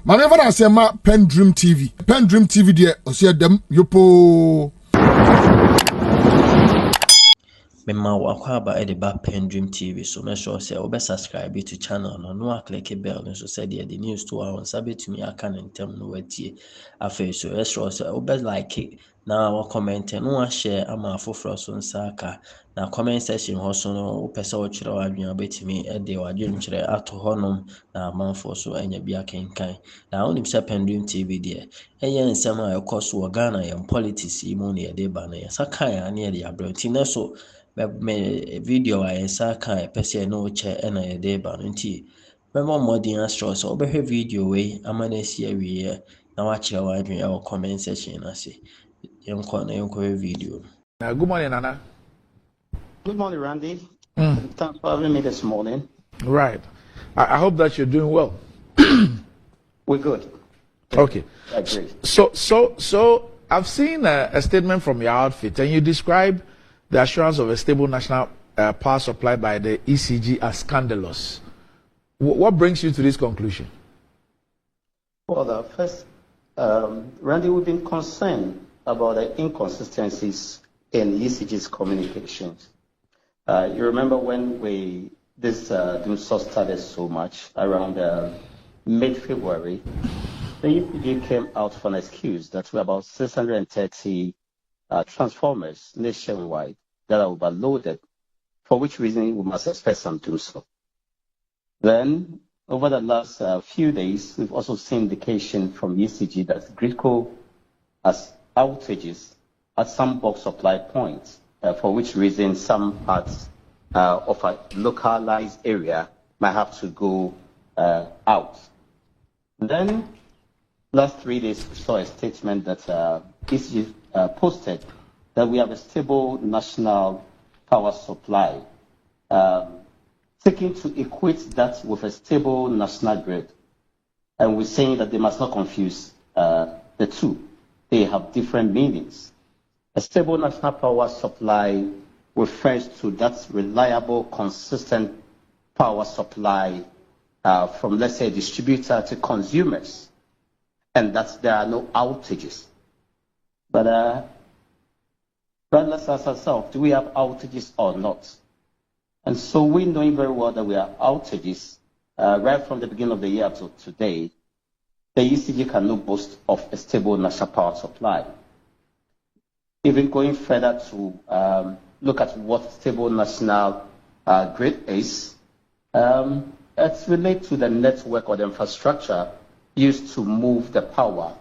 Manever I say ma PENDREAM TV. PENDREAM TV there, o see them yopo. Mema wakwaba e de ba PENDREAM TV so make sure say obe subscribe to channel no click bell so say the news to our sabit me aka ntem no watie afa so make sure say obe like na wa comment no share ama afoforo so nsaka na comment section ho so no opese wo kire wa adwen obetimi e de wadwen kire ato honom na amanfo so anya bia kenkan na onim say PENDREAM TV de eye nsem a ekoso wo Ghana yam politics mu ne de ba na yasaka ya ne de abranti na so me video I saka pese no che na ye de ba nti me mo modern astro so obehwe video we amana si awie na wa kire wa adwen e comment section na se yenko video. Good morning, Nana. Good morning, Randy. Thanks for having me this morning. Right. I hope that you're doing well. We're good. Okay. I agree. So I've seen a statement from your outfit, and you describe the assurance of a stable national power supply by the ECG as scandalous. What brings you to this conclusion? Well, first, Randy, we've been concerned about the inconsistencies in ECG's communications. You remember when this DUMSOR started so much around mid-February, the ECG came out for an excuse that we're about 630 transformers nationwide that are overloaded, for which reason we must expect some DUMSOR. Then, over the last few days, we've also seen indication from ECG that GRIDCO has outages at some bulk supply points, for which reason some parts of a localized area might have to go out. Then, last 3 days, we saw a statement that ECG posted that we have a stable national power supply, seeking to equate that with a stable national grid. And we're saying that they must not confuse the two. They have different meanings. A stable national power supply refers to that reliable, consistent power supply from, let's say, a distributor to consumers, and that there are no outages. But let's ask ourselves, do we have outages or not? And so we know very well that we have outages right from the beginning of the year to today. The ECG cannot boast of a stable national power supply. Even going further to look at what stable national grid is, it's related to the network or the infrastructure used to move the power,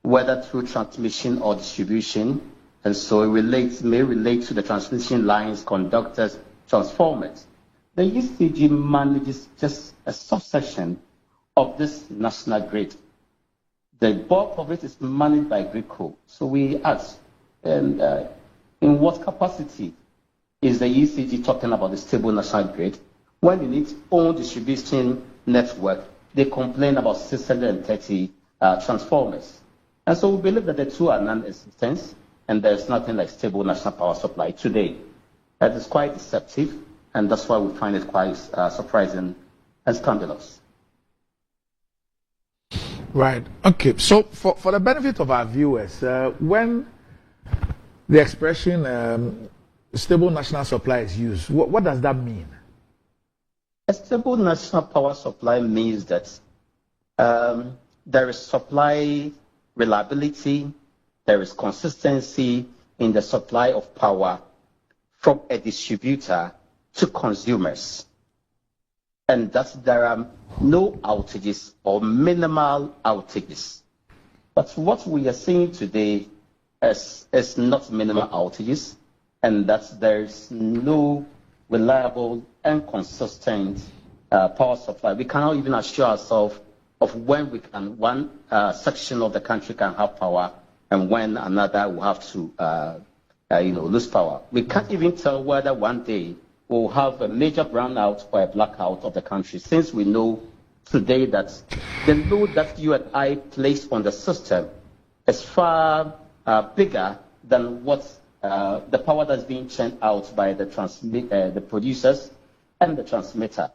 whether through transmission or distribution. And so it may relate to the transmission lines, conductors, transformers. The ECG manages just a subsection of this national grid. The bulk of it is managed by GRIDCO. So we ask, in what capacity is the ECG talking about the stable national grid? When in its own distribution network, they complain about 630 transformers. And so we believe that the two are non-existent, and there's nothing like stable national power supply today. That is quite deceptive, and that's why we find it quite surprising and scandalous. Right. Okay. So for the benefit of our viewers, when the expression stable national supply is used, what does that mean? A stable national power supply means that there is supply reliability, there is consistency in the supply of power from a distributor to consumers, and that there are no outages or minimal outages. But what we are seeing today is not minimal outages, and that there's no reliable and consistent power supply. We cannot even assure ourselves of when one section of the country can have power and when another will have to lose power. We can't even tell whether one day we'll have a major brownout or a blackout of the country, since we know today that the load that you and I place on the system is far bigger than what the power that's being churned out by the producers and the transmitter.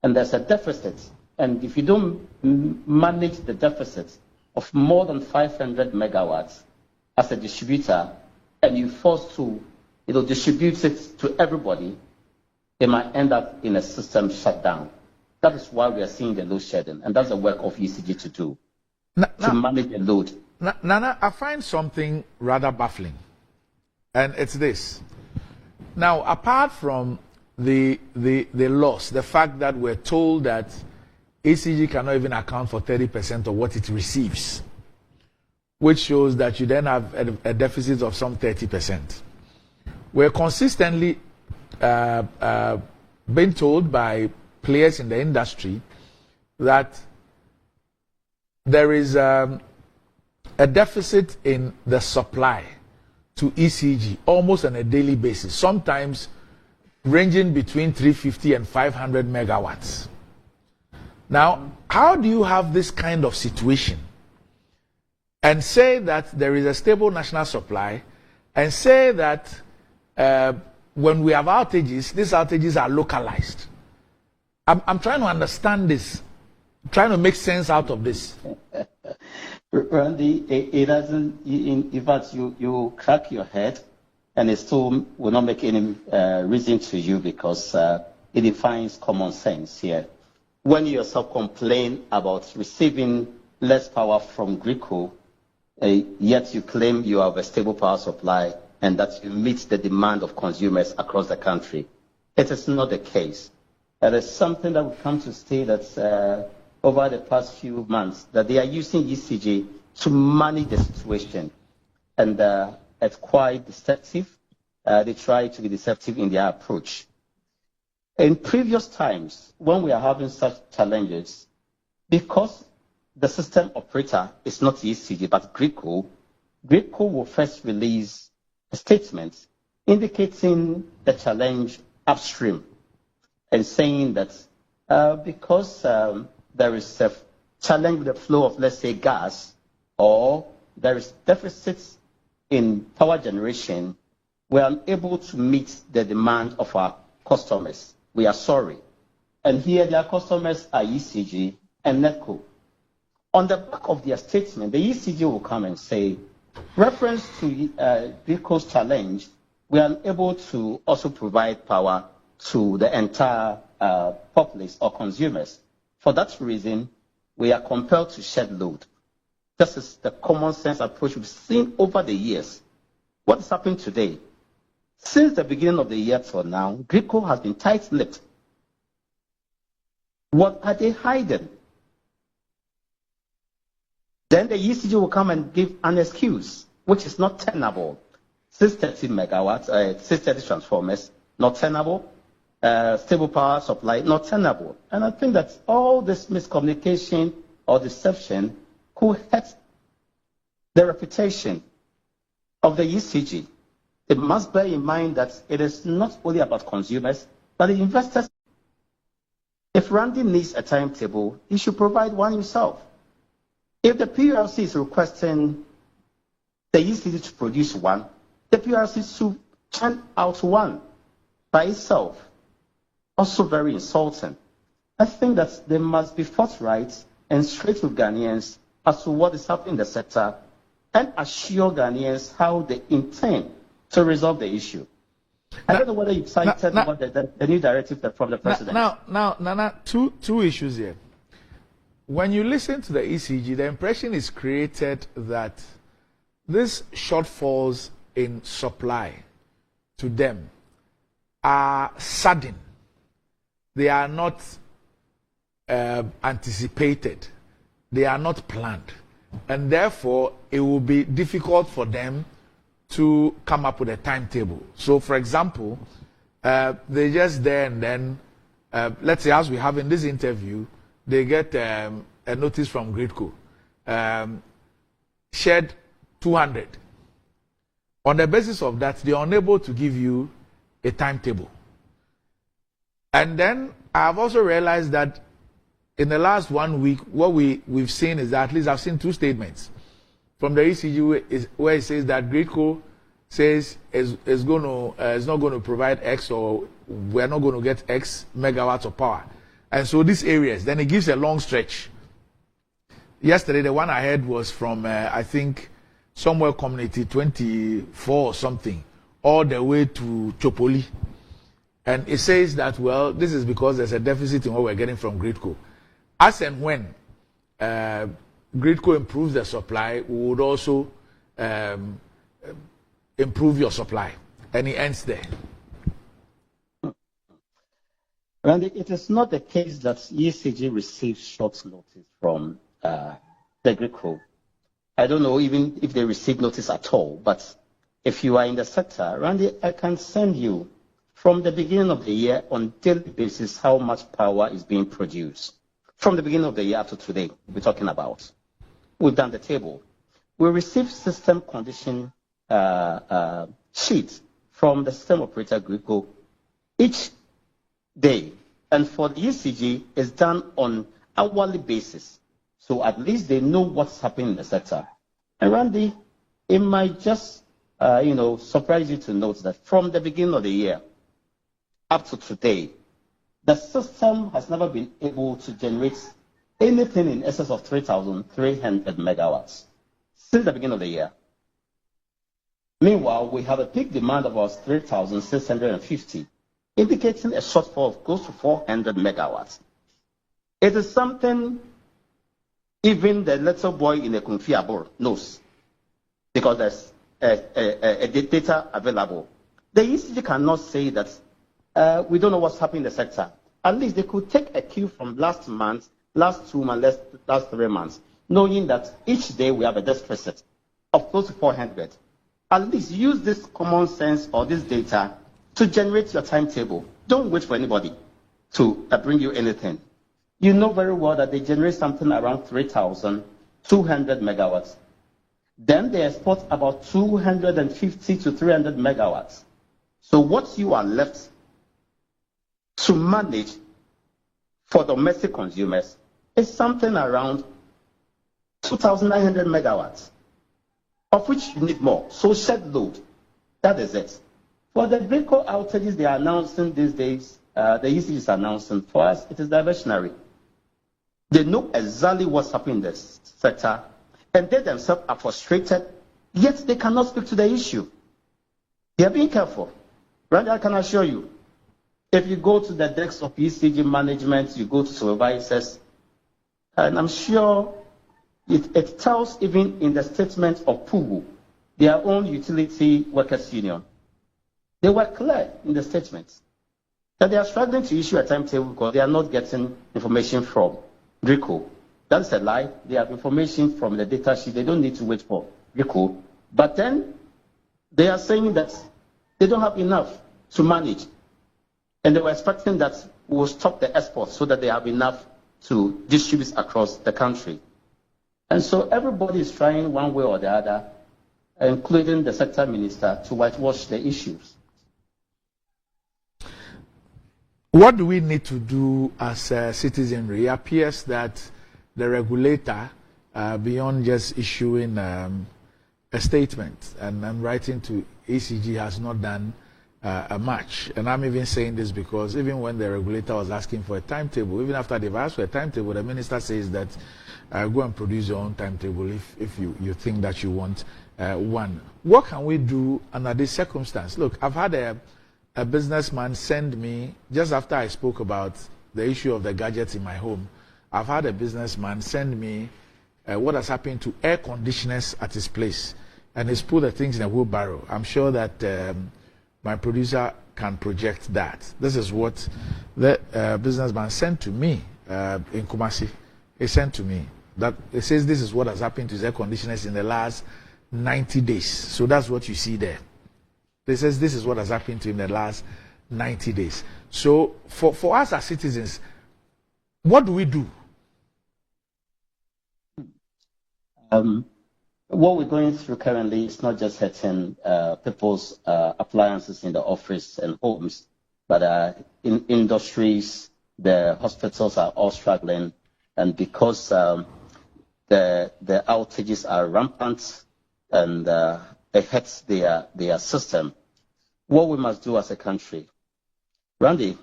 And there's a deficit And if you don't manage the deficit of more than 500 megawatts as a distributor, and you force to distribute it to everybody, it might end up in a system shutdown. That is why we are seeing the load shedding, and that's the work of ECG to do, to manage the load. Nana, I find something rather baffling, and it's this. Now, apart from the loss, the fact that we're told that ECG cannot even account for 30% of what it receives, which shows that you then have a deficit of some 30%. We're consistently being told by players in the industry that there is a deficit in the supply to ECG almost on a daily basis, sometimes ranging between 350 and 500 megawatts. Now, how do you have this kind of situation and say that there is a stable national supply and say that when we have outages, these outages are localized? I'm trying to understand this, trying to make sense out of this. Randy, it doesn't, in fact, you crack your head and it still will not make any reason to you because it defines common sense here. When you yourself complain about receiving less power from GRICO, yet you claim you have a stable power supply and that you meet the demand of consumers across the country. It is not the case. There is something that will come to stay that over the past few months, that they are using ECG to manage the situation. And it's quite deceptive. They try to be deceptive in their approach. In previous times, when we are having such challenges, because the system operator is not ECG but GRICO will first release a statement indicating the challenge upstream and saying that because there is a challenge with the flow of, let's say, gas, or there is deficits in power generation, we are unable to meet the demand of our customers. We are sorry. And here their customers are ECG and NETCO. On the back of their statement, the ECG will come and say, reference to GRICO's challenge, we are unable to also provide power to the entire populace or consumers. For that reason, we are compelled to shed load. This is the common sense approach we've seen over the years. What is happening today? Since the beginning of the year till now, GRICO has been tight-lipped. What are they hiding? Then the ECG will come and give an excuse, which is not tenable. 630 megawatts, 630 transformers, not tenable. Stable power supply, not tenable. And I think that all this miscommunication or deception could hurt the reputation of the ECG. It must bear in mind that it is not only about consumers, but the investors. If Randy needs a timetable, he should provide one himself. If the PLC is requesting the ECG to produce one, the PLC should churn out one by itself. Also very insulting. I think that they must be forthright and straight with Ghanaians as to what is happening in the sector and assure Ghanaians how they intend to resolve the issue. I don't know whether you cited the new directive from the president. Now, two issues here. When you listen to the ECG, the impression is created that these shortfalls in supply to them are sudden. They are not anticipated. They are not planned. And therefore, it will be difficult for them to come up with a timetable. So, for example, they just there and then, let's say as we have in this interview, they get a notice from GRICO, shed 200. On the basis of that, they are unable to give you a timetable. And then I've also realized that in the last 1 week, what we've seen is that at least I've seen two statements from the ECG where it says that GRICO says is not going to provide X, or we're not going to get X megawatts of power. And so these areas, then it gives a long stretch. Yesterday, the one I heard was from, I think, somewhere community 24 or something, all the way to Chopoli. And it says that, well, this is because there's a deficit in what we're getting from Gridco. As and when Gridco improves the supply, we would also improve your supply. And it ends there. Randy, it is not the case that ECG receives short notice from the Gridco. I don't know even if they receive notice at all, but if you are in the sector, Randy, I can send you from the beginning of the year on daily basis how much power is being produced. From the beginning of the year up to today, we're talking about. We've done the table. We receive system condition sheets from the system operator Gridco each day. And for the ECG, it's done on hourly basis. So at least they know what's happening in the sector. And Randy, it might just, surprise you to note that from the beginning of the year up to today, the system has never been able to generate anything in excess of 3,300 megawatts since the beginning of the year. Meanwhile, we have a peak demand of about 3,650, indicating a shortfall of close to 400 megawatts. It is something even the little boy in the Kunfiabor knows, because there's a data available. The ECG cannot say that we don't know what's happening in the sector. At least they could take a cue from last month, last 2 months, last 3 months, knowing that each day we have a deficit of close to 400. At least use this common sense or this data to generate your timetable. Don't wait for anybody to bring you anything. You know very well that they generate something around 3,200 megawatts. Then they export about 250 to 300 megawatts. So what you are left to manage for domestic consumers is something around 2,900 megawatts, of which you need more. So shed load, that is it. For the Gridco outages they are announcing these days, the ECG is announcing, for us it is diversionary. They know exactly what's happening in the sector, and they themselves are frustrated, yet they cannot speak to the issue. They are being careful. Randy, I can assure you, if you go to the desk of ECG management, you go to supervisors, and I'm sure it tells even in the statement of PUGU, their own utility workers union, they were clear in the statements that they are struggling to issue a timetable because they are not getting information from Gridco. That's a lie. They have information from the data sheet. They don't need to wait for Gridco. But then they are saying that they don't have enough to manage. And they were expecting that we will stop the exports so that they have enough to distribute across the country. And so everybody is trying one way or the other, including the sector minister, to whitewash the issues. What do we need to do as citizenry? It appears that the regulator, beyond just issuing a statement and writing to ECG, has not done a match. And I'm even saying this because even when the regulator was asking for a timetable, even after they've asked for a timetable, the minister says that go and produce your own timetable if you think that you want one. What can we do under this circumstance? Look, I've had a businessman send me, just after I spoke about the issue of the gadgets in my home, I've had a businessman send me what has happened to air conditioners at his place. And he's put the things in a wheelbarrow. I'm sure that my producer can project that. This is what the businessman sent to me in Kumasi. He sent to me that it says this is what has happened to his air conditioners in the last 90 days. So that's what you see there. It says this is what has happened to him in the last 90 days. So for us as citizens, what do we do? What we're going through currently is not just hurting people's appliances in the office and homes, but in industries, the hospitals are all struggling, and because the outages are rampant and it hurts their system. What we must do as a country, Randy,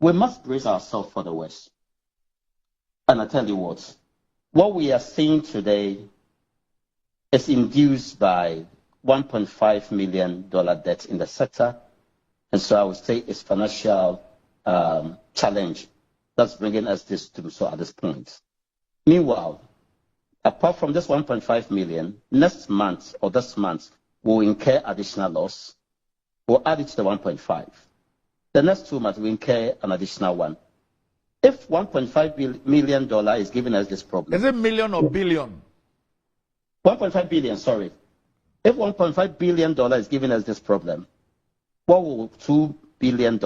we must brace ourselves for the worst. And I tell you what we are seeing today is induced by $1.5 million debt in the sector. And so I would say it's financial challenge that's bringing us this to so at this point. Meanwhile, apart from this 1.5 million, next month or this month, we'll incur additional loss. We'll add it to the 1.5. The next 2 months, we incur an additional one. If $1.5 million is giving us this problem. Is it million or billion? 1.5 billion, sorry. If $1.5 billion is giving us this problem, what will $2 billion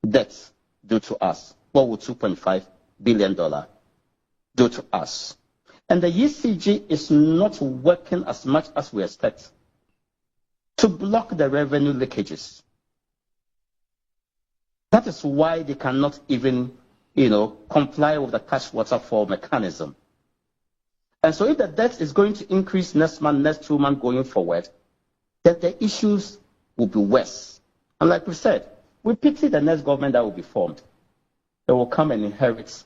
debt do to us? What will $2.5 billion do to us? And the ECG is not working as much as we expect to block the revenue leakages. That is why they cannot even, comply with the cash waterfall mechanism. And so if the debt is going to increase next month, next 2 months going forward, then the issues will be worse. And like we said, we pity the next government that will be formed. They will come and inherit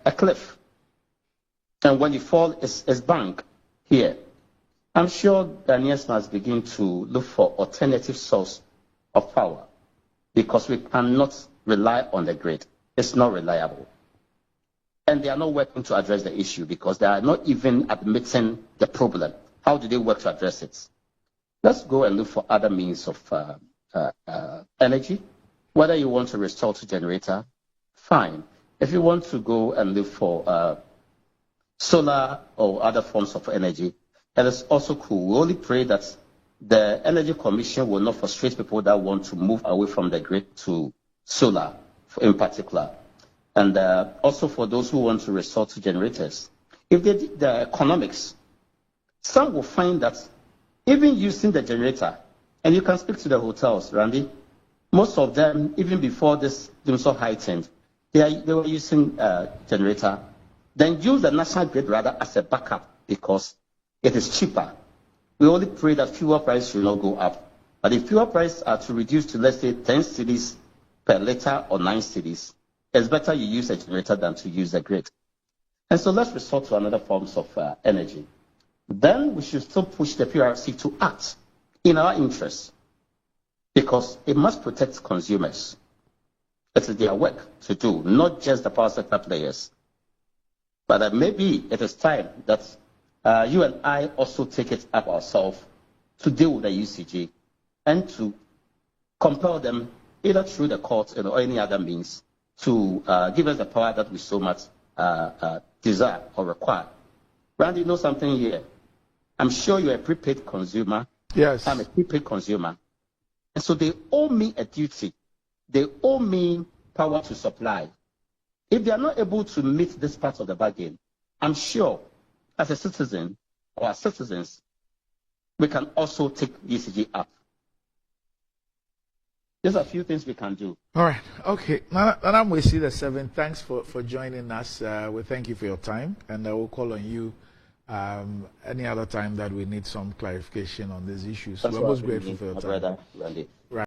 a cliff. And when you fall, it's bank here. I'm sure Ghanaians must begin to look for alternative source of power because we cannot rely on the grid. It's not reliable. And they are not working to address the issue because they are not even admitting the problem. How do they work to address it? Let's go and look for other means of energy. Whether you want to restore to generator, fine. If you want to go and look for solar or other forms of energy, that is also cool. We only pray that the Energy Commission will not frustrate people that want to move away from the grid to solar in particular. And also for those who want to resort to generators. If they did the economics, some will find that even using the generator, and you can speak to the hotels, Randy, most of them, even before this DUMSOR heightened, they were using generator, then use the national grid rather as a backup because it is cheaper. We only pray that fuel price should not go up. But if fuel prices are to reduce to, let's say, 10 cedis per liter or 9 cedis, it's better you use a generator than to use a grid. And so let's resort to another forms of energy. Then we should still push the PRC to act in our interests because it must protect consumers. It is their work to do, not just the power sector players. But maybe it is time that you and I also take it up ourselves to deal with the UCG and to compel them either through the courts or any other means to give us the power that we so much desire or require. Randy, you know something here? I'm sure you're a prepaid consumer. Yes. I'm a prepaid consumer. And so they owe me a duty. They owe me power to supply. If they are not able to meet this part of the bargain, I'm sure as a citizen or as citizens, we can also take ECG up. There's a few things we can do. All right. Okay. Nana, we see the 7. Thanks for joining us. We thank you for your time, and we'll call on you any other time that we need some clarification on these issues. We're most grateful for your time. Randy. Right.